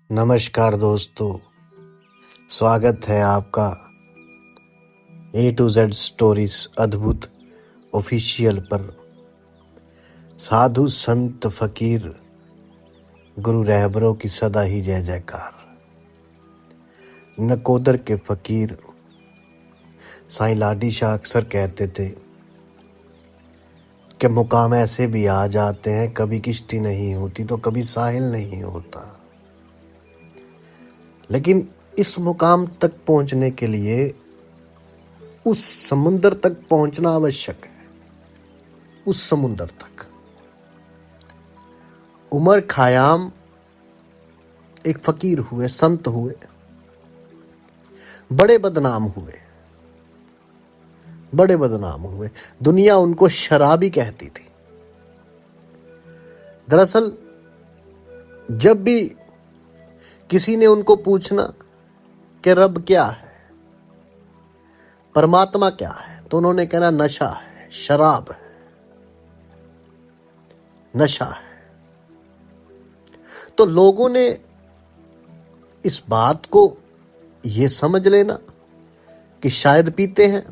नमस्कार दोस्तों, स्वागत है आपका A to Z स्टोरीज अद्भुत ऑफिशियल पर। साधु संत फकीर गुरु रहबरों की सदा ही जय जयकार। नकोदर के फकीर साईं लाडी शाह अक्सर कहते थे कि मुकाम ऐसे भी आ जाते हैं, कभी किश्ती नहीं होती तो कभी साहिल नहीं होता, लेकिन इस मुकाम तक पहुंचने के लिए उस समुंदर तक पहुंचना आवश्यक है। उस समुंदर तक उमर खयाम एक फकीर हुए, संत हुए, बड़े बदनाम हुए। दुनिया उनको शराबी कहती थी। दरअसल जब भी किसी ने उनको पूछना कि रब क्या है, परमात्मा क्या है, तो उन्होंने कहना नशा है, शराब है, नशा है। तो लोगों ने इस बात को ये समझ लेना कि शायद पीते हैं,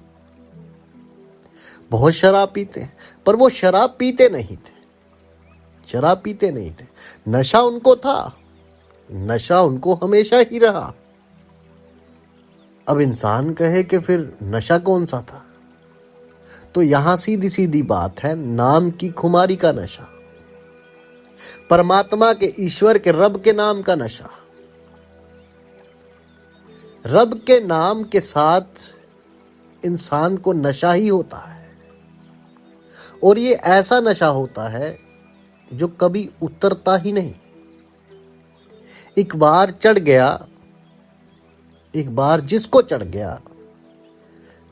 बहुत शराब पीते हैं, पर वो शराब पीते नहीं थे। नशा उनको था, नशा उनको हमेशा ही रहा। अब इंसान कहे कि फिर नशा कौन सा था, तो यहां सीधी सीधी बात है, नाम की खुमारी का नशा, परमात्मा के, ईश्वर के, रब के नाम का नशा। रब के नाम के साथ इंसान को नशा ही होता है, और ये ऐसा नशा होता है जो कभी उतरता ही नहीं। एक बार चढ़ गया, एक बार जिसको चढ़ गया,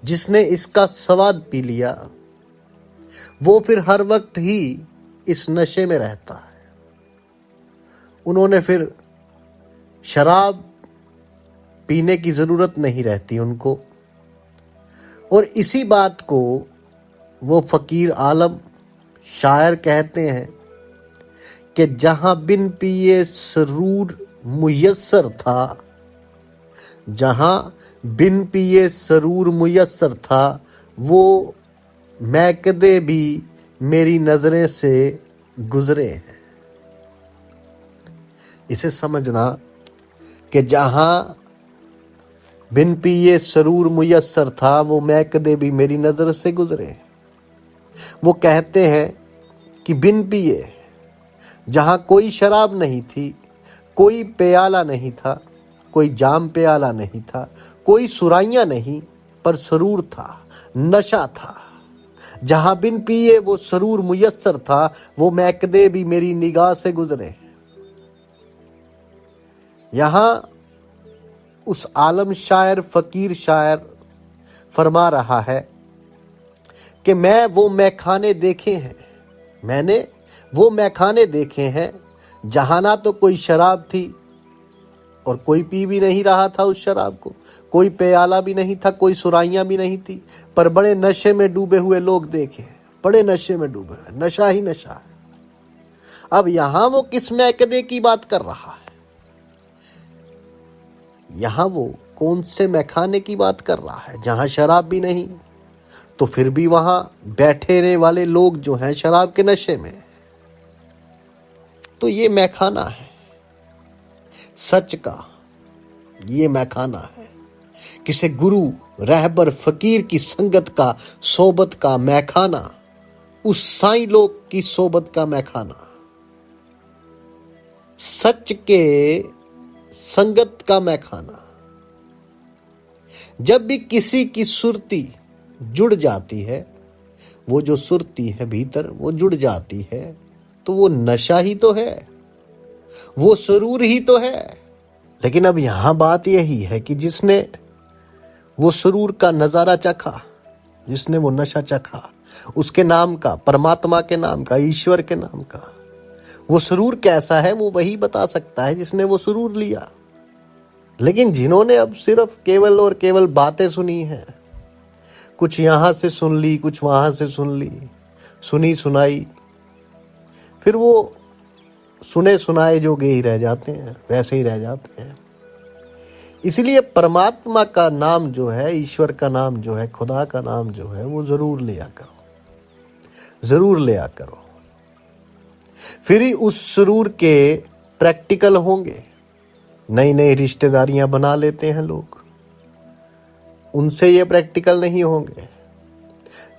जिसने इसका स्वाद पी लिया, वो फिर हर वक्त ही इस नशे में रहता है। उन्होंने फिर शराब पीने की जरूरत नहीं रहती उनको। और इसी बात को वो फकीर आलम शायर कहते हैं कि जहां बिन पिए सरूर मुयस्सर था, जहां बिन पिए सरूर मुयस्सर था, वो मैकदे भी मेरी नजरें से गुजरे हैं। इसे समझना कि जहां बिन पिए सरूर मुयस्सर था, वो मैकदे भी मेरी नजर से गुजरे। वो कहते हैं कि बिन पिए, जहां कोई शराब नहीं थी, कोई प्याला नहीं था, कोई जाम प्याला नहीं था, कोई सुराइयां नहीं, पर सरूर था, नशा था। जहां बिन पिए वो सरूर मुयस्सर था, वो मैकदे भी मेरी निगाह से गुजरे। यहां उस आलम शायर, फकीर शायर फरमा रहा है कि मैं वो मैखाने देखे हैं, मैंने वो मैखाने देखे हैं जहां ना तो कोई शराब थी और कोई पी भी नहीं रहा था उस शराब को, कोई प्याला भी नहीं था, कोई सुराइयां भी नहीं थी, पर बड़े नशे में डूबे हुए लोग देखे, बड़े नशे में डूबे हुए, नशा ही नशा है। अब यहां वो किस मैकदे की बात कर रहा है, यहां वो कौन से मैखाने की बात कर रहा है? जहां शराब भी नहीं, तो फिर भी वहां बैठे वाले लोग जो हैं शराब के नशे में, तो ये मैखाना है सच का, ये मैखाना है किसी गुरु रहबर फकीर की संगत का, सोबत का मैखाना, उस साईं लोग की सोबत का मैखाना, सच के संगत का मैखाना। जब भी किसी की सुरती जुड़ जाती है, वो जो सुरती है भीतर वो जुड़ जाती है, तो वो नशा ही तो है, वो सुरूर ही तो है। लेकिन अब यहां बात यही है कि जिसने वो सुरूर का नजारा चखा, जिसने वो नशा चखा, उसके नाम का, परमात्मा के नाम का, ईश्वर के नाम का, वो सुरूर कैसा है वो वही बता सकता है जिसने वो सुरूर लिया। लेकिन जिन्होंने अब सिर्फ केवल और केवल बातें सुनी हैं, कुछ यहां से सुन ली, कुछ वहां से सुन ली, सुनी सुनाई, फिर वो सुने सुनाए जोगे ही रह जाते हैं, वैसे ही रह जाते हैं। इसलिए परमात्मा का नाम जो है, ईश्वर का नाम जो है, खुदा का नाम जो है, वो जरूर लिया करो, जरूर लिया करो। फिर ही उस सुरूर के प्रैक्टिकल होंगे। नई नई रिश्तेदारियां बना लेते हैं लोग, उनसे ये प्रैक्टिकल नहीं होंगे।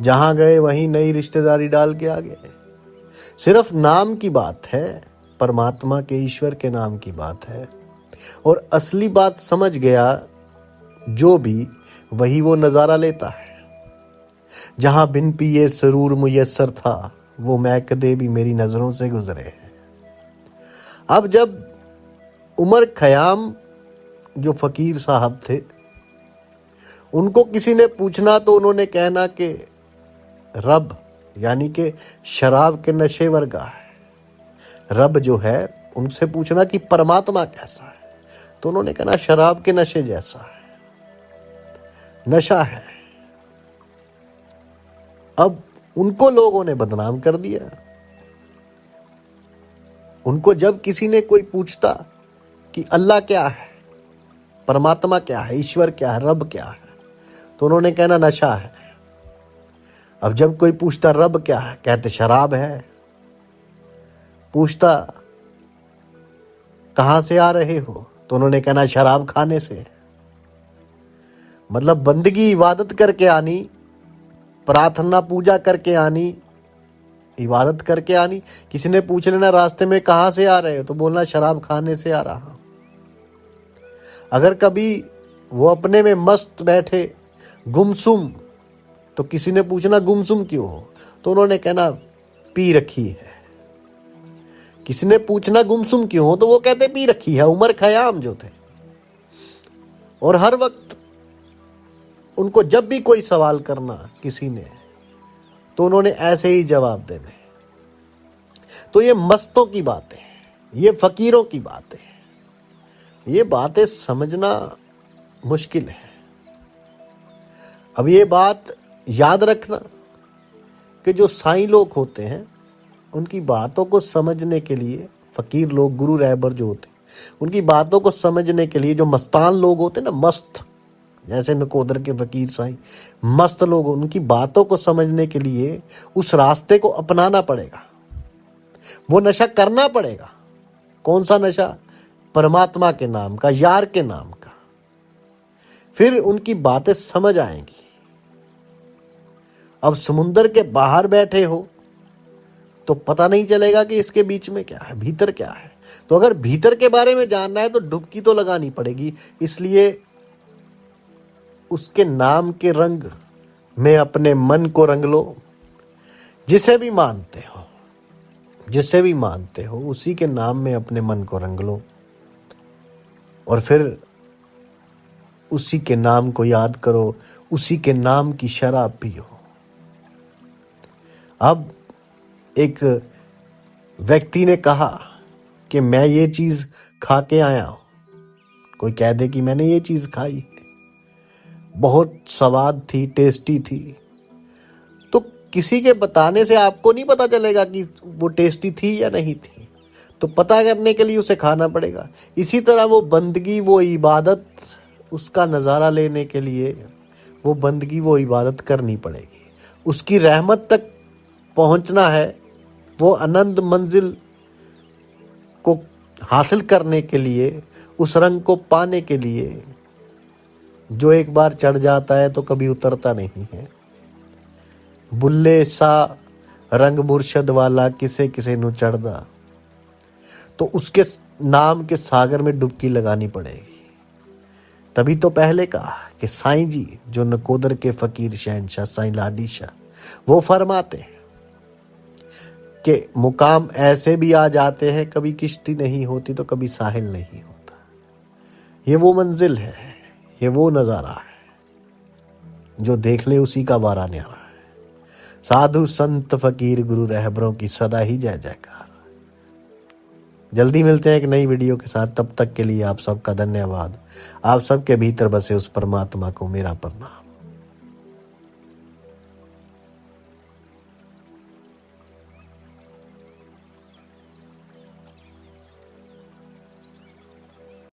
जहां गए वहीं नई रिश्तेदारी डाल के आ गए। सिर्फ नाम की बात है, परमात्मा के, ईश्वर के नाम की बात है। और असली बात समझ गया जो भी, वही वो नजारा लेता है। जहां बिन पिए सरूर मुयस्सर था, वो महकदे भी मेरी नजरों से गुजरे हैं। अब जब उमर खयाम जो फकीर साहब थे, उनको किसी ने पूछना तो उन्होंने कहना कि रब यानी कि शराब के नशे वर्गा है। रब जो है, उनसे पूछना कि परमात्मा कैसा है, तो उन्होंने कहना शराब के नशे जैसा है, नशा है। अब उनको लोगों ने बदनाम कर दिया। उनको जब किसी ने कोई पूछता कि अल्लाह क्या है, परमात्मा क्या है, ईश्वर क्या है, रब क्या है, तो उन्होंने कहना नशा है। अब जब कोई पूछता रब क्या है, कहते शराब है। पूछता कहां से आ रहे हो, तो उन्होंने कहना शराब खाने से। मतलब बंदगी इबादत करके आनी, प्रार्थना पूजा करके आनी, इबादत करके आनी। किसी ने पूछ लेना रास्ते में कहां से आ रहे हो, तो बोलना शराब खाने से आ रहा। अगर कभी वो अपने में मस्त बैठे गुमसुम, तो किसी ने पूछना गुमसुम क्यों हो, तो उन्होंने कहना पी रखी है। किसी ने पूछना गुमसुम क्यों हो, तो वो कहते पी रखी है। उमर खयाम जो थे, और हर वक्त उनको जब भी कोई सवाल करना किसी ने, तो उन्होंने ऐसे ही जवाब देने। तो ये मस्तों की बातें, ये फकीरों की बातें, ये बातें समझना मुश्किल है। अब ये बात याद रखना कि जो साईं लोग होते हैं, उनकी बातों को समझने के लिए, फकीर लोग, गुरु रहबर जो होते हैं, उनकी बातों को समझने के लिए जो मस्तान लोग होते हैं ना, मस्त, जैसे नकोदर के फकीर साईं मस्त लोग, उनकी बातों को समझने के लिए उस रास्ते को अपनाना पड़ेगा। वो नशा करना पड़ेगा। कौन सा नशा? परमात्मा के नाम का, यार के नाम का। फिर उनकी बातें समझ आएंगी। अब समुंदर के बाहर बैठे हो तो पता नहीं चलेगा कि इसके बीच में क्या है, भीतर क्या है। तो अगर भीतर के बारे में जानना है तो डुबकी तो लगानी पड़ेगी। इसलिए उसके नाम के रंग में अपने मन को रंग लो। जिसे भी मानते हो, जिसे भी मानते हो, उसी के नाम में अपने मन को रंग लो, और फिर उसी के नाम को याद करो, उसी के नाम की शराब पियो। अब एक व्यक्ति ने कहा कि मैं ये चीज खा के आया हूं। कोई कह दे कि मैंने ये चीज खाई, बहुत स्वाद थी, टेस्टी थी, तो किसी के बताने से आपको नहीं पता चलेगा कि वो टेस्टी थी या नहीं थी। तो पता करने के लिए उसे खाना पड़ेगा। इसी तरह वो बंदगी, वो इबादत, उसका नज़ारा लेने के लिए वो बंदगी, वो इबादत करनी पड़ेगी। उसकी रहमत तक पहुंचना है, वो अनंत मंजिल को हासिल करने के लिए, उस रंग को पाने के लिए, जो एक बार चढ़ जाता है तो कभी उतरता नहीं है। बुल्ले सा रंग मुर्शद वाला किसे किसे नु चढ़दा, तो उसके नाम के सागर में डुबकी लगानी पड़ेगी। तभी तो पहले कहा कि साईं जी जो नकोदर के फकीर शहंशाह साईं लाडी शाह, वो फरमाते हैं कि मुकाम ऐसे भी आ जाते हैं, कभी किश्ती नहीं होती तो कभी साहिल नहीं होता। ये वो मंजिल है, ये वो नज़ारा है, जो देख ले उसी का वारा न्यारा है। साधु संत फकीर गुरु रहबरों की सदा ही जय जयकार। जल्दी मिलते हैं एक नई वीडियो के साथ। तब तक के लिए आप सबका धन्यवाद। आप सबके भीतर बसे उस परमात्मा को मेरा प्रणाम।